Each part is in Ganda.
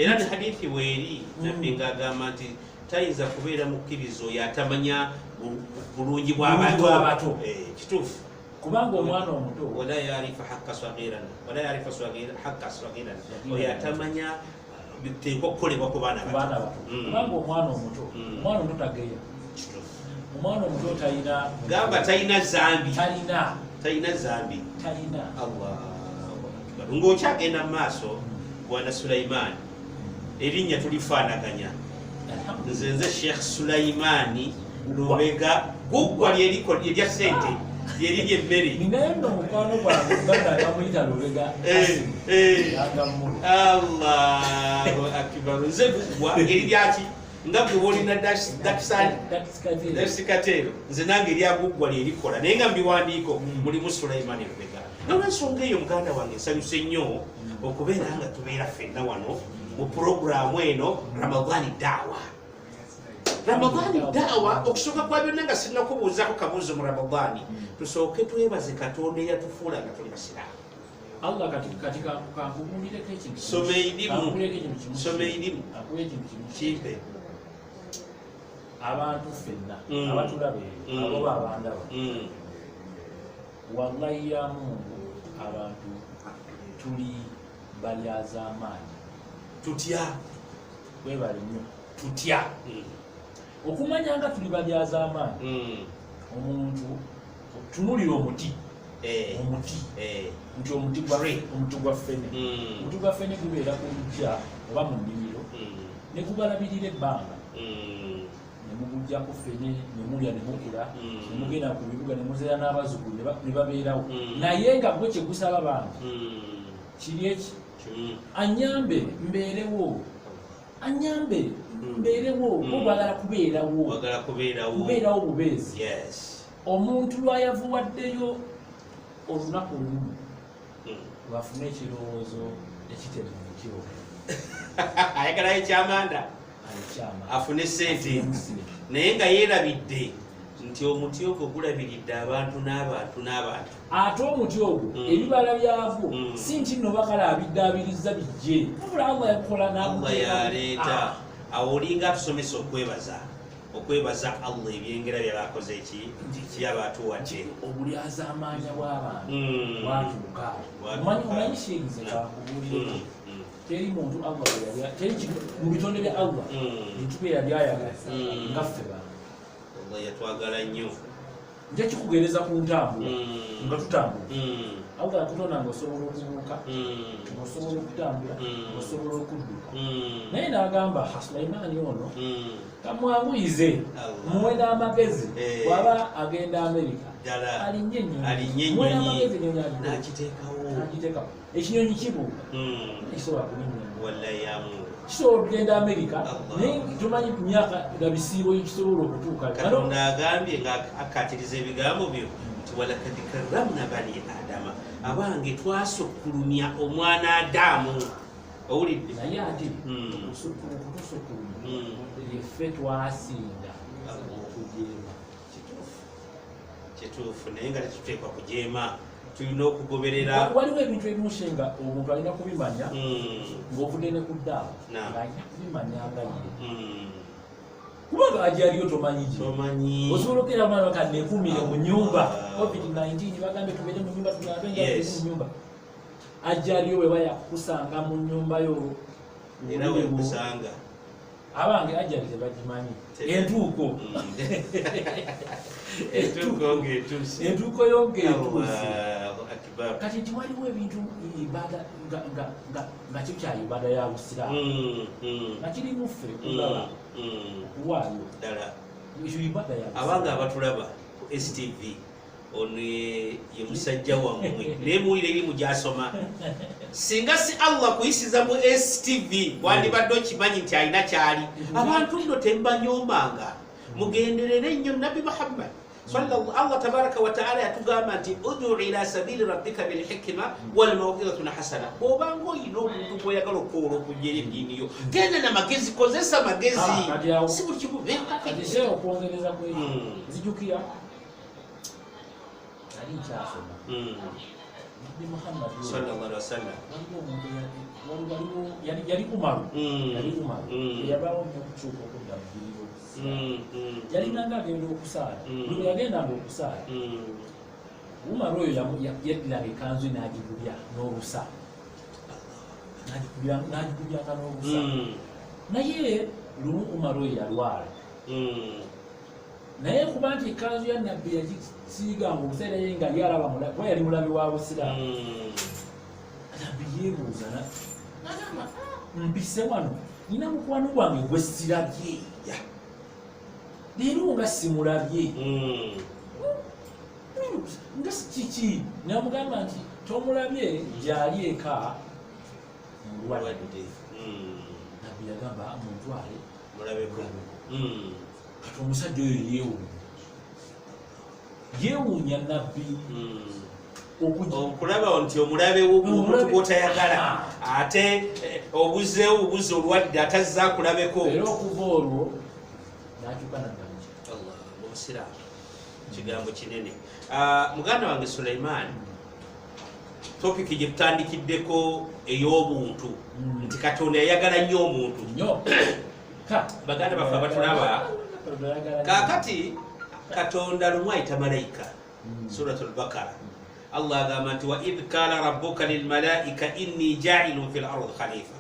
era ne hadithi weeri nabbi ng'agamba nti tayinza kubeera mukkirizo yatamanya bulungi bw'abato kituufu kubanga omwana omuto wala yarifa haqqa sagiran oyo atamanya biteekwa okukolebwa ku baana bato kubanga omwana omuto tageya omwana omuto talina gamba talina zambi talina ng'okyagenda mu maaso bwana Sulaimaani erinnya tulifaanaganya nze Sheikh Sulaimaani Lubega guggwa lyerya ssente lyeri emmere ninayenno mukwano gwange uganda bamuyita Lubega Allahu akbar nze guggwa eri lyaki nga bwe olina dakisikatero nze nange eryaguggwa lyerikola naye nga mbiwandiiko mulimu Sulaimaani Lubega nolwensonga eyo muganda wange nsanyuse nnyo okubeera nga tubeera ffenna wano mu puroguramu eno Ramadhani dawa okusooka kwa byonna nga sinnakubuuzako kabuuzo mu Ramadhani tusooke twebaze Katonda eyatufuula nga tuli basiraamu. Allah kati kankugulireko ekintu some erimu kimpe abantu ffenna abatulaba abo babandaba wallahi ya Mungu abantu tuli balyazaamaanyi tutya webale nnyo tutya okumanya nga tuli balyazaamaanyi omuntu tunulira omuti nti omuti gwa ffene omuti gwa ffene gubeera ku lujja oba mu nnimiro ne gubalabirira ebbanga nemugujjako ffene nemulya nemukula nemugenda ku bibuga nemuzeera n'abazzukulu ne babeerawo naye nga gwe kyegusaba bantu kiri eki anyambe mbeerewo obagala kubeerawo bubeezi omuntu lwayavuwaddeyo olunaku lumu lwafuna ekirowoozo ekitemu mukiro ayagalayo ekyamanda afune sente naye nga yeerabidde nti omuti ogwo gulabiridde abantu n'abantu ate omuti ogwo ebibala byagwo si nti nno bakalaabiddaabiriza bijje wabula Allah yakola Allah yaleeta awo olinga atusomesa okwebaza Allah ebyengera byabakoze kyabatuwadde obulyazaamaanya bw'abantu bwatuuka omanyi kiyinza kakubuulireko teri muntu Allah mu bitonde bya Allah nitubeera byayagala nga ffe bantu Allah yatwagala nnyo nja kikugereza ku ntambula nga tutambula Allah yakutonda ng'osobola okubuuka ng'osobola okutambula ng'osobola okudduka naye n'agamba Sulaimaani ono kamwanguyize muwe n'amagezi bw'aba agenda Amerika alinnye ennyonyi n'agiteekawo ekinyonyi kibuuka kisobola kulinnya kisobola okugenda Amerika naye tomanyi ku myaka nga bisiibo kisobola okutuuka Katonda agambye ng'akkaatiriza ebigambo byo nti walakad karramna bani adama abange twasukkulumya omwana Adamu owulidde naye ate okutusukkulumya yeffe twasinda okujeema kituufu naye nga tetuteekwa kujeema tulina okugoberera waliwo ebintu ebimushenga omuntu alina kubimanya ng'ovudde ne ku ddaawo ng'alina kubimanya nga ye kubanga ajaliyo tomanyi osobola okera mwana kannekumire mu nyumba COVID-19 bagambye tubeere mu nyumba tugambe nga tuli mu nyumba ajaliyo we bayakusanga mu nyumba yo era wekusanga abange ajali tebagimanyi entuuko entuuko yongeetuuse kati nti waliwo ebintu ibada nga kyo kya ibada ya busiraamu nga kirimu ffe kulaba okuwaayo ddala ekyo ibada ya abanga abatulaba ku STV ono ye musajja wammwe naye muwulire erimu gy'asoma singa si Allah kuyisiza mu STV wandibadde okimanyi nti alina kyali abantu nno tembanyombanga mugenderere nnyo Nabi Muhammad Allah tabaraka wa ta'ala yatugamba nti ud'u ila sabili rabbika bil hikma wal maw'izati hasana bw'obanga oyina omuntu gw'oyagala okwola okugyera eddiini yo genda na magezi kozesa magezi si buli kimu kati okwongereza kweri nzijukira nali nkyasoma ni Muhammad sallallahu alaihi wasallam yali kumalu yabawo n'okukyuka okudda mu biriro yalinanga agenda okusaala buli yagendanga okusaala Umaru oyo yaddiraga ekanzu n'agigubya n'olusa n'agigubyanga n'olusa naye lumu Umaru oyo yalwala naye kuba nti ekanzu ya nabbi yagisiiganga obuseera ye nga yalaba kuba yali mulabi wa busiraamu nabbi yeebuuza n'agamba mpise wano nina mukwano gwange gwe sirabye leero nga simulabye nga kiki namugamba nti tomulabye gyali eka mulwadde nabbi yagamba muntwale mulabeko kati omusajja oyo yeewuunya nabbi okulaba nti omulabe omuntu gw'otayagala ate obuzeewo obuze olwadde atazza akulabeko era okuva olwo n'akyuka naddamu obusiraamu kigambo kinene. Muganda wange Sulaiman, topiki gye tutandikiddeko ey'obuntu nti Katonda yayagala nnyo omuntu baganda baffe abatulaba kaakati Katonda lumu ayita malayika Suratul Bakara Allah agamba nti wa idh qala rabbuka lilmalaika inni ja'ilun fil ardi khalifa.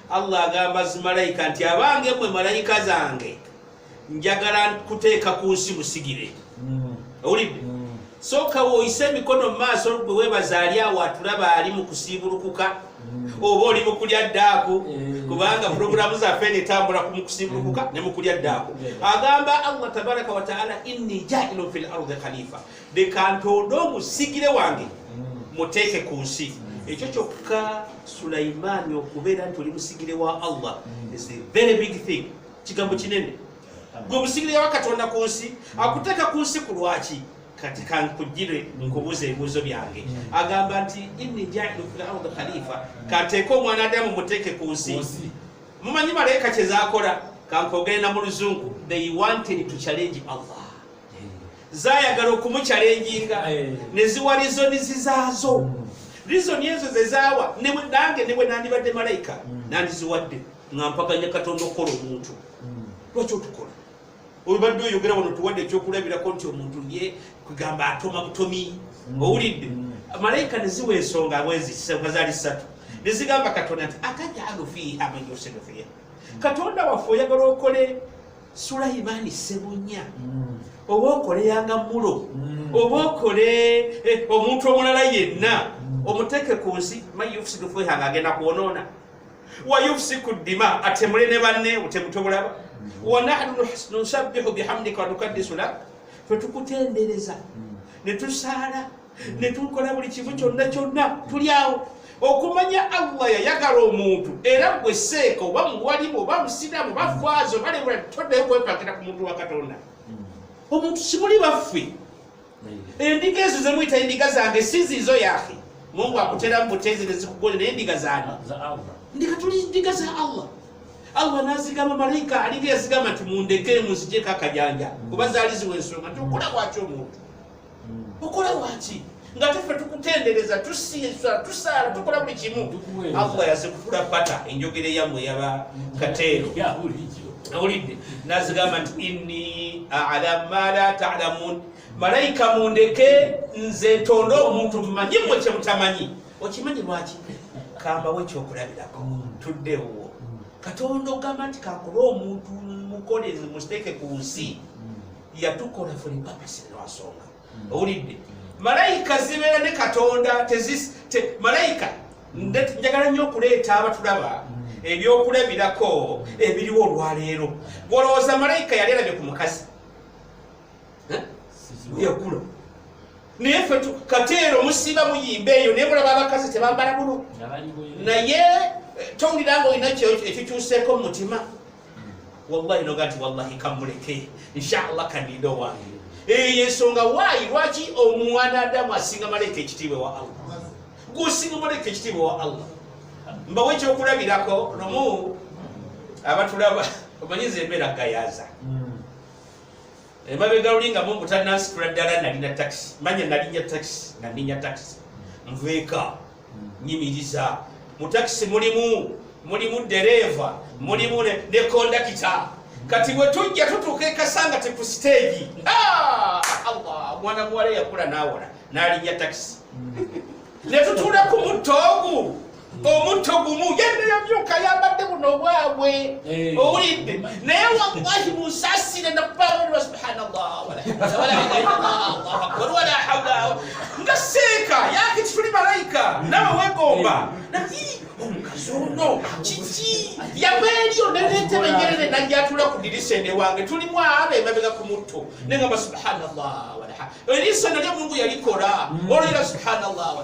Allah agamba zimalayika nti abange mwe malayika zange njagala kuteeka ku nsi musigire. Owulidde? Sooka woyise emikono mu maaso gwe weebaza ali awo atulaba ali mu kusiibulukuka oba oli mu kulya ddaaku kubanga puroguramu zaffe netambula mu kusiibulukuka ne mu kulya ddaaku. Agamba Allah tabaraka wa taala inni ja'ilun fil ardi khalifa, leka ntonde omusigire wange muteeke ku nsi. Ekyo kyokka Sulaiman okubeera nti oli musigire wa Allah is a very big thing, kigambo kinene. Gwe musigire wa Katonda ku nsi, akuteeka ku nsi ku lwaki? Kati kankugire nkubuuza ebibuuzo byange. Agamba nti inni ja'ilu fil ardi khalifa, kateeka omwana Adamu muteeke ku nsi. Mumanyi malayika kye zaakola? Kankogere na mu Luzungu, they wanted to challenge Allah. Zaayagala okumuchallenginga ne ziwa rizoni zizaazo. Rizoni ezo ze zaawa nange ne bwe nandibadde malayika nandiziwadde ngampaganya Katonda okukola omuntu. Lwaki otukola? Obadde oyogera wano tuwadde ekyokulabirako nti omuntu ndiye kugamba atoma butomi. Owulidde? Malayika ne ziwa ensonga nga zaali ssatu ne zigamba Katonda nti atajalu fiiha man yufsidu fiiha. Katonda waffe oyagala okole Sulaimaani Ssebunya, oba okole yanga mulo, oba okole omuntu omulala yenna omuteeke ku nsi man yufsidu fiiha ng'agenda kwonoona. Wa yufsiku ddima, atemule ne banne obutemu tobulaba. Wa nahnu nusabbihu bihamdika wa nukaddisu lak, ffe tukutendereza ne tusaala ne tukola buli kimu kyonna tuli awo. Okumanya Allah yayagala omuntu era gwe seeka oba muwalimu oba musiraamu oba faazo oba lebula toddeyo kwepakira ku muntu wa Katonda. Omuntu kimuli baffe. Endiga ezo ze muyita endiga zange si ziizo yaafe. Mungu akuteramu buteezi ne zikugole naye endiga zaani? Ndiga tuli ndiga za Allah. Allah nazigamba malayika alinga yazigamba nti mundeke munzijeko akajanja kuba zaali ziwa ensonga nti okola bwaki omuntu? Okola bwaki? Nga teffe tukutendereza tusiisa tusaala tukola buli kimu. Allah yazikutula pata enjogera yammwe yaba Kateero. Awulidde? Nazigamba nti inni a'lamu ma la ta'lamun. Malayika mundeke nze ntonde omuntu mumanyi mmwe kye mutamanyi. Okimanyi lwaki? Kambawo ekyokulabirako tuddewo. Katonda ogamba nti kakola omuntu mukolezi musiteeke ku nsi yatukola for a purpose lwasonga. Owulidde? Malayika zibeera ne Katonda malayika njagala nnyo okuleeta abatulaba ebyokulabirako ebiriwo olwaleero. Olowooza malayika yali alabye ku mukazi yakula naye ffe Kateero musiba muyimba eyo naye mulaba abakazi tebambala bulo naye towulira nga olina ekikyuseeko mu mutima. Wallahi noga nti wallahi kamuleke inshallah kandiida owange. Eyo ensonga waayi lwaki omwana Adamu asinga malayika ekitiibwa wa Allah? Gusinga malayika ekitiibwa wa Allah. Mbawe ekyokulabirako lumu abatulaba omanyiza embeera gayaza. Emabega lulinga mu butannansitula ddala nalina taxi. Manya nalinya taxi nga nninya taxi. nveeka nyimiriza mu takisi mulimu dereva mulimu ne kondakita kati bwe tujja tutuuka ekasanga te ku stage Allah mwana muwala yakula nawola n'alinnya takisi ne tutuula ku mutto omutto gumu yadde yamyuka yambadde buno obwabwe owulidde naye wallahi musasire nakubawa subhanallah wala ilaha illallah allahu akbar wala hawla nga seeka yake tuli malayika nawe wegomba nati omukazi ono kiki yabeeriyo nenetebengerere najjatula ku dirisa ene wange tulimu abe emabega ku mutto nengamba subhanallah wala eriiso nalyo mungu yalikola olwira subhanallah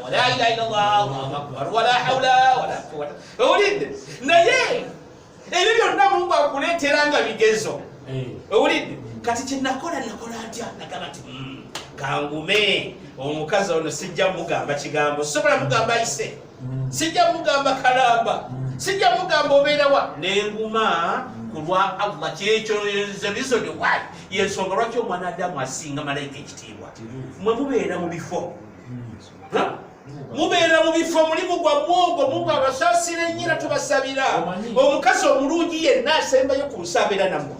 wala ilaha illallah allahu akbar wala hawla wala quwwata owulidde naye ebyo byonna mungu akuleeteranga bigezo owulidde kati kyenakola atya nagamba nti kangume omukazi ono sijja mugamba kigambo sobola mugamba ayise sijja mugamba kalamba sijja mugamba obeerawa nenguma kulwa Allah kyekyo reason why yensonga lwaki omwana Adamu asinga malayika ekitiibwa mwe mubeera mu bifo mulimu gwa mwogo mungu abasaasira ennyira tubasabira omukazi omulungi yenna asembayo ku nsabeera namwe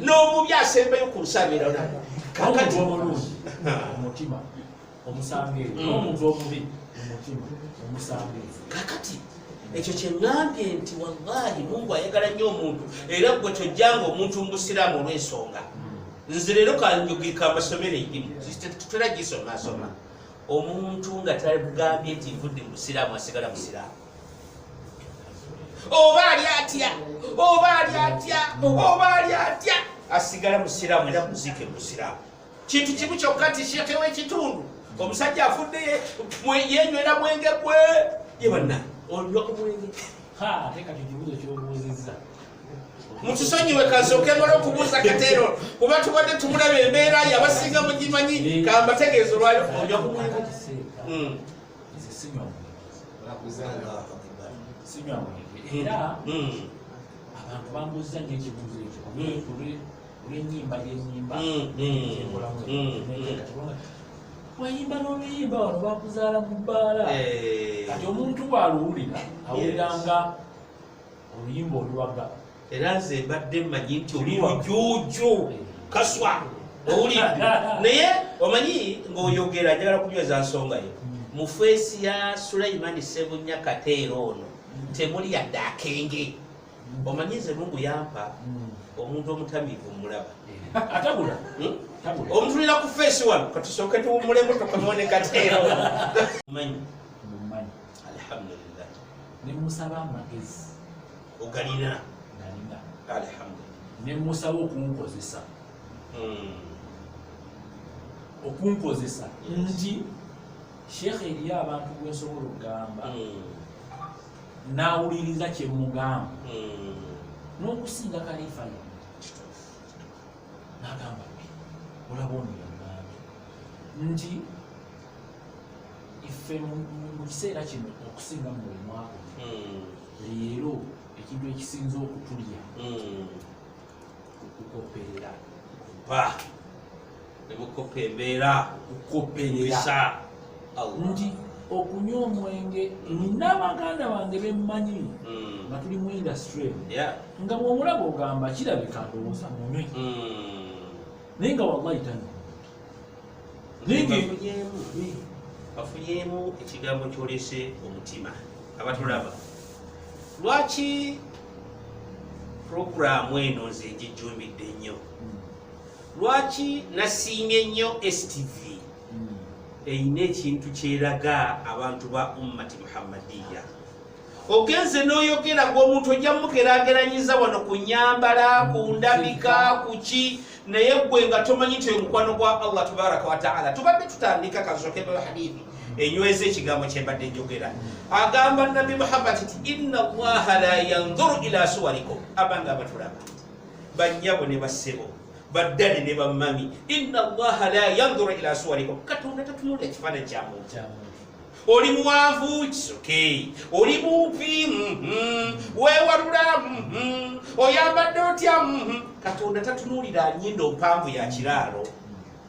n'omubi asembayo ku nsabeera namwe kakati omutima omusambeeri n'omuntu omubi omutima omusambeeri kakati ekyo kyeŋŋambye nti wallahi mungu ayagala nnyo omuntu era gwe tojjanga omuntu mbusiraamu olw'ensonga nze leero kanjogeka amasomero egimu tutera gisomasoma omuntu nga tagambye nti nvudde mu busiraamu asigala musiraamu oba ali atya asigala musiraamu era muzike musiraamu kintu kimu kyokka ti sheeke w'ekitundu omusajja afudde yenywera mwenge gwe ye banna onywa ku mwenge teeka kikibuzo kyobuuzizza mutusonyiwe kasooke ngala okubuuza kateero kuba tubadde tumulaba embeera yabasinga mugimanyi kambategeeza olwayo onywa ku mwenge sinywa mwenge era abantu bambuuza nnyo ekibuuzo ekyo olw'ennyimba y'ennyimba wayimba n'oluyimba wano bakuzaala mu bbaala kati omuntu bw'aluwulira awuliranga oluyimba oluwaga era nze mbadde mmanyi nti oli lujuuju kaswa owulidde naye omanyi ng'oyogera njagala kunyweza nsonga yo mu feesi ya Sulaiman Ssebunya Kateero ono temuli yadde akenge omanyi nze mungu yampa omuntu omutamiivu mulaba atabula omutulira ku feesi wano katusooke tuwumulemu tukamone Kateero manyi alhamdulillah nemusaba amagezi ogalina nalina alhamdulillah nemusaba okunkozesa nti sheekh eriyo abantu gwesobola okugamba nawuliriza kyemugamba n'okusinga kalifa ye nagamba olaba ono yagambye nti ife mu kiseera kino okusinga mu buli mwaka leero ekintu ekisinza okutulya okukoperera nemukopa embeera okukoperera nti okunywa omwenge nina baganda bange bemmanyi nga tuli mu industry nga bwomulaba ogamba kirabika ndowooza munywe naye nga wallahi tanywa bafunyemu ekigambo kyolese omutima abatulaba lwaki puroguramu eno nze ngijumbidde nnyo lwaki nasiimye nnyo STV eyina ekintu kyeraga abantu ba ummati muhammadiya ogenze n'oyogera ng'omuntu ojja mukerageranyiza wano ku nyambala ku ndabika ku ki naye gwe nga tomanyi nti omukwano gwa Allah tabaraka wa taala tubadde tutandika kasookebeyo hadithi enyweza ekigambo kyembadde njogera agamba nabi Muhammad nti inna allaha la yanzuru ila suwarikum abanga abatulaba bannyabo ne bassebo baddane ne bammami inna allaha la yanzuru ila suwarikum katonda tatunula ekifaananyi kya muntu oli muwanvu kisoke oli mumpi wewalula oyambadde otya katonda tatunulira nnyindo mpanvu ya kiraalo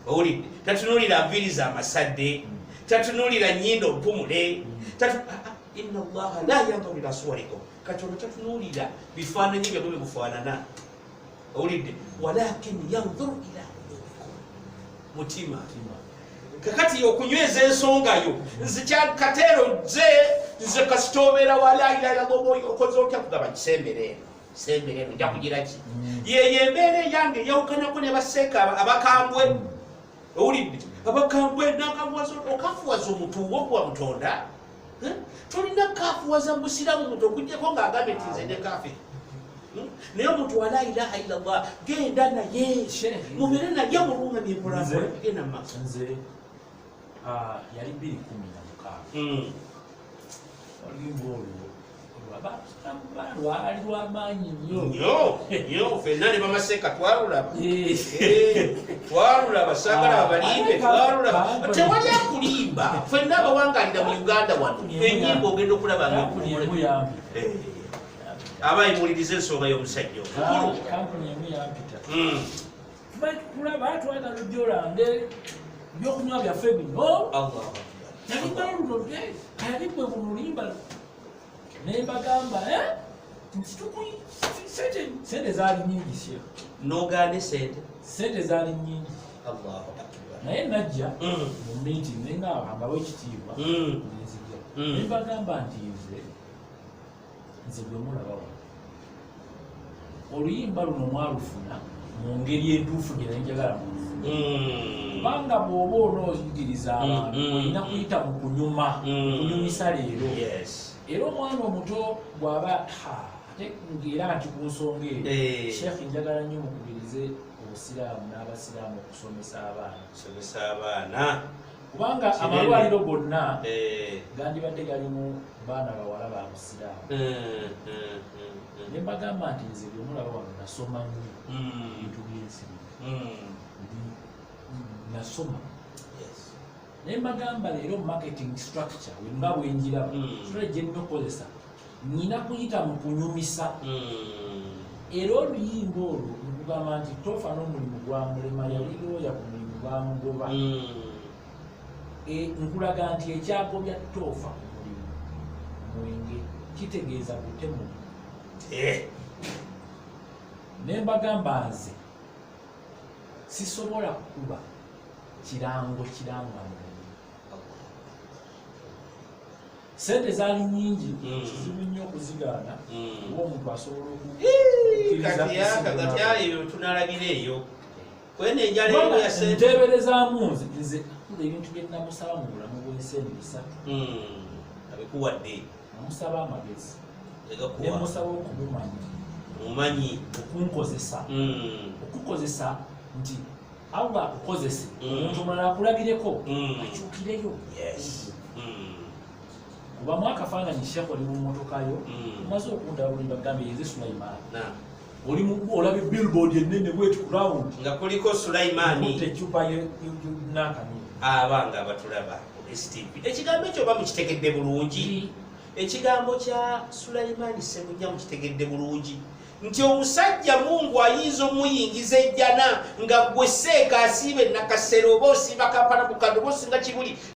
owulidde tatunulira nviiri za masadde tatunulira nnyindo mpumule inna allaha la yanzuru ila suwarikum katonda tatunulira bifaananyi byabwe bikufaanana owulidde walakin yanzuru ila qulubikum mutima kakati okunyweza ensongayo nzikyakateero nze kasitobeera wala ila okoze otya kugaba kisembere eno nja kugira ki yeyo embeera eyange eyawukanako ne baseeka abakambwe owulidde abakambwe nakafuwaza okafuwaza omutuwo gwa mutonda tolina kafuwaza musiramu mutu okujjako ng'agambye nti nze ne kafiri naye omuntu wala ilaha illallah genda naye mubere naye mulungamye mulamu genda mumaaso yali 2016 oluyimba olwo lwali lwamaanyi nnyo fenna ne bamaseeka twalulaba saagala babalimbe twalulaba tewali akulimba fenna abawangalira mu uganda wano enyimba ogenda okulaba abayimuliriza ensonga y'omusajja kampuni emu yampita kulaba twagala ojjolange byokunywa byaffe bino yalibbwe bululimba nembagamba sente zaali nyingi syo nogane sente zaali nyingi naye najja mu meeting nengabangawo ekitiibwa nenzija nembagamba nti nze gwe mulaba wano oluyimba luno mwalufuna mu ngeri entuufu gye nenjagala kubanga bw'oba onoyigiriza abantu olina kuyita mu kunyumisa leero era omwana omuto bw'aba ate ng'era nti ku nsonga eyo sheekh njagala nnyo mukubirize obusiraamu n'abasiraamu okusomesa abaana kubanga amalwaliro gonna gandibadde galimu baana bawala ba busiraamu ne mbagamba nti nze bwe mulaba wano nasoma nnyo ebintu by'ensibi nasoma naye mbagamba leero marketing structure nga bwenjiraba strategy ennyo okozesa nina kuyita mu kunyumisa era oluyimba olwo nkugamba nti tofa n'omulimu gwa mulema yali looya ku mulimu gwa mugoba nkulaga nti ekyagobya tofa ku mulimu mwenge kitegeeza butemu naye mbagamba nze sisobola kukuba kirango kiranga sente zaali nyingi kizibu nnyo okuzigaana oba omuntu asobola okukatyayo tunalabira eyo nteeberezaamu nze ebintu bye namusaba mu bulamu bw'ensi eno 3 abikuwadde namusaba amagezi nemusaba okumumanyi okukozesa nti Allah akukozese omuntu omulala akulabireko akyukireyo kuba mwakafaananyi sheekh oli mu mmotokayo omaze okundaba buli bagambye yenze Sulaimaani olabye billboard ennene bwetu kurawundi nga kuliko Sulaimaani ecupa nakani abanga abatulaba STV ekigambo ekyo oba mukitegedde bulungi ekigambo kya Sulaimaani Ssebunya mukitegedde bulungi nti omusajja Mungu ayinza omuyingiza ejjana nga gwe seeka asiibe nakasero oba osiiba kampala bukadde oba osinga kibuli